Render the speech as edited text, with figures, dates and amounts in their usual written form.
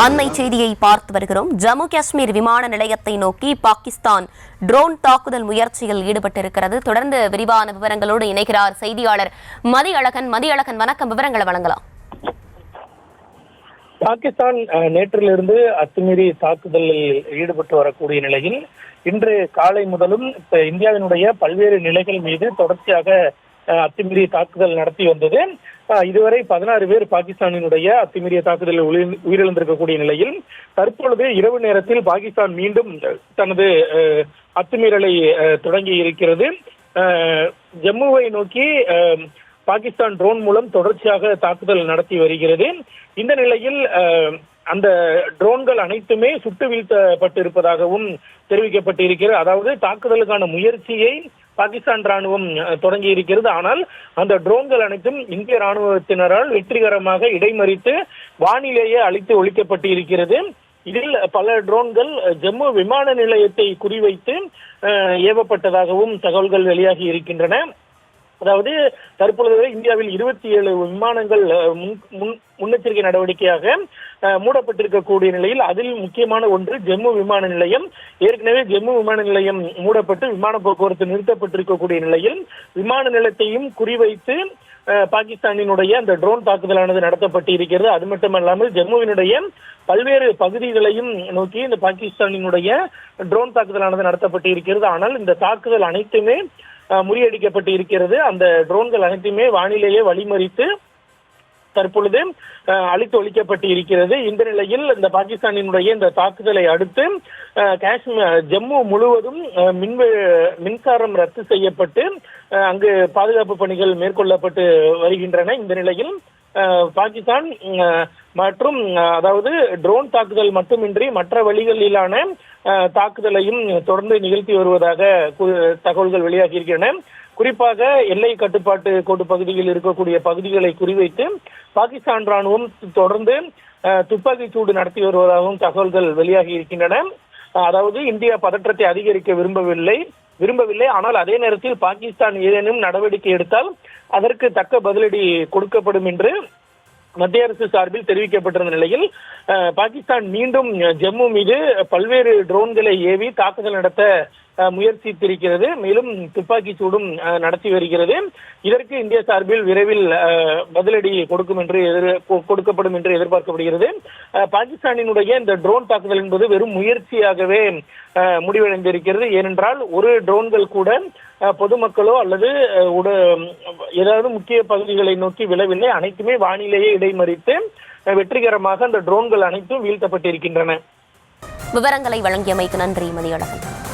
அண்மை செய்தியை பார்த்து வருகிறோம். ஜம்மு காஷ்மீர் விமான நிலையத்தை நோக்கி பாகிஸ்தான் ட்ரோன் தாக்குதல் முயற்சியில் ஈடுபட்டிருக்கிறது. தொடர்ந்து விரிவான விவரங்களோடு இணைகிறார் செய்தியாளர் மதியழகன். வணக்கம், விவரங்களை வழங்கலாம். பாகிஸ்தான் நேற்றிலிருந்து அத்துமீறி தாக்குதலில் ஈடுபட்டு வரக்கூடிய நிலையில் இன்று காலை முதலும் இந்தியாவினுடைய பல்வேறு நிலைகள் மீது தொடர்ச்சியாக அத்துமீறி தாக்குதல் நடத்தி வந்தது. இதுவரை 16 பேர் பாகிஸ்தானினுடைய அத்துமீறிய தாக்குதலில் உயிரிழந்திருக்கக்கூடிய நிலையில் தற்பொழுது இரவு நேரத்தில் பாகிஸ்தான் மீண்டும் தனது அத்துமீறலை தொடங்கி இருக்கிறது. ஜம்முவை நோக்கி பாகிஸ்தான் ட்ரோன் மூலம் தொடர்ச்சியாக தாக்குதல் நடத்தி வருகிறது. இந்த நிலையில் அந்த ட்ரோன்கள் அனைத்துமே சுட்டு வீழ்த்தப்பட்டிருப்பதாகவும் தெரிவிக்கப்பட்டிருக்கிறது. அதாவது தாக்குதலுக்கான முயற்சியை பாகிஸ்தான் ராணுவம் தொடங்கி இருக்கிறது. ஆனால் அந்த ட்ரோன்கள் அனைத்தும் இந்திய ராணுவத்தினரால் வெற்றிகரமாக இடைமறித்து வானிலேயே அழித்து ஒழிக்கப்பட்டு இருக்கிறது. இதில் பல ட்ரோன்கள் ஜம்மு விமான நிலையத்தை குறிவைத்து ஏவப்பட்டதாகவும் தகவல்கள் வெளியாகி இருக்கின்றன. அதாவது தற்பொழுது இந்தியாவில் 27 விமானங்கள் முன்னெச்சரிக்கை நடவடிக்கையாக மூடப்பட்டிருக்கக்கூடிய நிலையில் அதில் முக்கியமான ஒன்று ஜம்மு விமான நிலையம். ஏற்கனவே ஜம்மு விமான நிலையம் மூடப்பட்டு விமான போக்குவரத்து நிறுத்தப்பட்டிருக்கக்கூடிய நிலையில் விமான நிலையத்தையும் குறிவைத்து பாகிஸ்தானினுடைய அந்த ட்ரோன் தாக்குதலானது நடத்தப்பட்டு இருக்கிறது. அது மட்டுமல்லாமல் ஜம்முவினுடைய பல்வேறு பகுதிகளையும் நோக்கி இந்த பாகிஸ்தானினுடைய ட்ரோன் தாக்குதலானது நடத்தப்பட்டு இருக்கிறது. ஆனால் இந்த தாக்குதல் அனைத்துமே முறியடிக்கப்பட்டு இருக்கிறது. அந்த ட்ரோன்கள் அனைத்துமே வானிலேயே வழிமறித்து தற்பொழுது அழித்து ஒழிக்கப்பட்டு இருக்கிறது. இந்த நிலையில் இந்த பாகிஸ்தானினுடைய இந்த தாக்குதலை அடுத்து ஜம்மு முழுவதும் மின்சாரம் ரத்து செய்யப்பட்டு அங்கு பாதுகாப்பு பணிகள் மேற்கொள்ளப்பட்டு வருகின்றன. இந்த நிலையில் பாகிஸ்தான் மற்றும் அதாவது ட்ரோன் தாக்குதல் மட்டுமின்றி மற்ற வழிகளிலான தாக்குதலையும் தொடர்ந்து நிகழ்த்தி வருவதாக தகவல்கள் வெளியாகி இருக்கின்றன. குறிப்பாக எல்லை கட்டுப்பாட்டு கோட்டு பகுதியில் இருக்கக்கூடிய பகுதிகளை குறிவைத்து பாகிஸ்தான் ராணுவம் தொடர்ந்து துப்பாக்கி சூடு நடத்தி வருவதாகவும் தகவல்கள் வெளியாகி இருக்கின்றன. அதாவது இந்தியா பதற்றத்தை அதிகரிக்க விரும்பவில்லை. ஆனால் அதே நேரத்தில் பாகிஸ்தான் ஏதேனும் நடவடிக்கை எடுத்தால் அதற்கு தக்க பதிலடி கொடுக்கப்படும் என்று மத்திய அரசு சார்பில் தெரிவிக்கப்பட்டிருந்த நிலையில் பாகிஸ்தான் மீண்டும் ஜம்மு மீது பல்வேறு ட்ரோன்களை ஏவி தாக்குதல் நடத்த முயற்சித்திருக்கிறது. மேலும் துப்பாக்கி சூடும் நடத்தி வருகிறது. இதற்கு இந்திய சார்பில் விரைவில் பதிலடி கொடுக்கப்படும் என்று எதிர்பார்க்கப்படுகிறது. பாகிஸ்தானினுடைய இந்த ட்ரோன் தாக்குதல் என்பது வெறும் முயற்சியாகவே முடிவடைந்திருக்கிறது. ஏனென்றால் ஒரு ட்ரோன்கள் கூட பொதுமக்களோ அல்லது ஏதாவது முக்கிய பகுதிகளை நோக்கி விழவில்லை. அனைத்துமே வானிலேயே இடைமறித்து வெற்றிகரமாக அந்த ட்ரோன்கள் அனைத்தும் வீழ்த்தப்பட்டிருக்கின்றன. விவரங்களை வழங்கியமைக்கு நன்றி மதியழகன்.